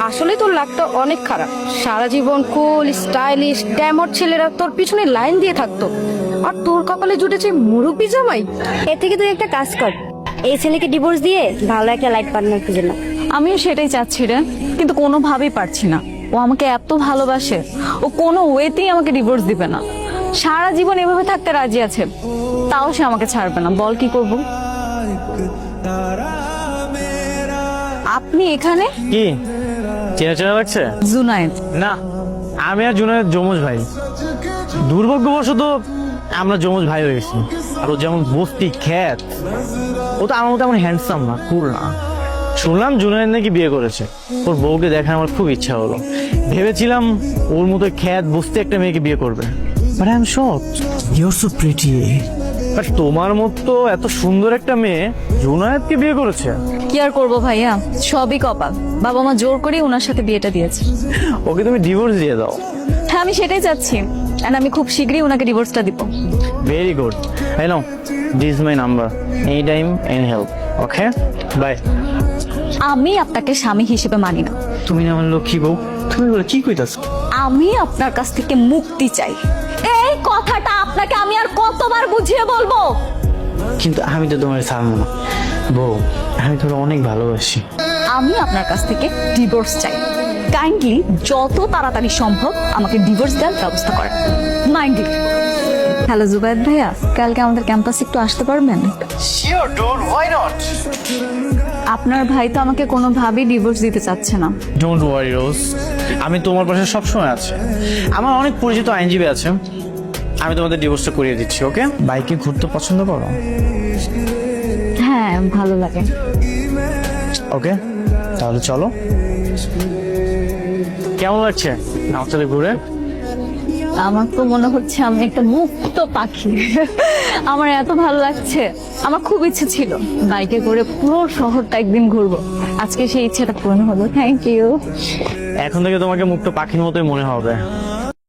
আসলে তোর লাগটা অনেক খারাপ। সারা জীবন কুল স্টাইলিশ ড্যামর ছেলেরা তোর পিছনে লাইন দিয়ে থাকতো, আর তোর কপালে জুটেছে মুরব্বি জামাই। এর থেকে তুই একটা কাজ কর, এই ছেলেকে ডিভোর্স দিয়ে ভালো একটা লাইফ পার্টনার খুঁজে না। আমিও সেটাই চাচ্ছি রে, কিন্তু কোনোভাবেই পারছি না। ও আমাকে এত ভালোবাসে, ও কোনো ওয়েতেই আমাকে ডিভোর্স দিবে না। সারা জীবন এভাবে থাকতে রাজি আছে, তাও সে আমাকে ছাড়বে না। বল কি করব? আপনি এখানে? কি চেনা চেনা লাগছে? জুনায়েদ। না, আমি আর জুনায়েদ যমজ ভাই। দুর্ভাগ্যবশত আমরা যমজ ভাই হয়ে গেছি। আর ও যেমন বস্তি খ্যাত, ও তো আমার মতো এমন হ্যান্ডসাম না, কুল না। শুনলাম জুনায়েদ নাকি বিয়ে করেছে। ওর বউকে দেখার আমার খুব ইচ্ছা হলো। ভেবেছিলাম ওর মতো খ্যাত বস্তি একটা মেয়েকে বিয়ে করবে। But I am shocked, you are so pretty. But তোমার মতো এত সুন্দর একটা মেয়ে জুনায়েদকে বিয়ে করেছে। কি আর করবো ভাইয়া, সবই কপাল। বাবা মা জোর করে ওনার সাথে বিয়েটা দিয়েছে। ওকে তুমি ডিভোর্স দিয়ে দাও। হ্যাঁ, আমি সেটাই চাচ্ছি, এন্ড আমি খুব শীঘ্রই ওনাকে ডিভোর্সটা দিব। Very good. I know. This is my number. Anytime, any help. Okay? Bye. আমি আপনাকে স্বামী হিসেবে মানি না। তুমি না আমার লক্ষ্মী বউ, তুমি বলে কি কইতাছ? আমি আপনার কাছ থেকে মুক্তি চাই। এই কথাটা আপনাকে আমি আর কতবার বুঝিয়ে বলবো? কিন্তু আমি তো তোমার ছাড়বো না বউ, আমি তোর অনেক ভালোবাসি। আমি আপনার কাছ থেকে ডিভোর্স চাই। কাইন্ডলি যত তাড়াতাড়ি সম্ভব আমাকে ডিভোর্স দেওয়ার ব্যবস্থা করেন। মাইন্ডলি। হ্যালো জুবায়েদ ভাইয়া, কালকে আমাদের ক্যাম্পাসে একটু আসতে পারবেন? Sure, dude. Why not? আপনার ভাই তো আমাকে কোনোভাবেই ডিভোর্স দিতে চাচ্ছে না। Don't worry, Rose. আমি তোমার পাশে সবসময় আছি। আমার অনেক পরিচিত আইনজীবী আছে, আমি তোমাদের ডিভোর্সটা করিয়ে দিচ্ছি। ওকে? বাইকে ঘুরতে পছন্দ করো? হ্যাঁ, ভালো লাগে। ওকে, তাহলে চলো। কেমন লাগছে আমার সাথে ঘুরে? আমার তো মনে হচ্ছে আমি একটা মুক্ত পাখি। আমার এত ভালো লাগছে। আমার খুব ইচ্ছে ছিল বাইকে করে পুরো শহরটা একদিন ঘুরবো। আজকে সেই ইচ্ছেটা পূরণ হলো। Thank you. এখন থেকে তোমাকে মুক্ত পাখির মতোই মনে হবে।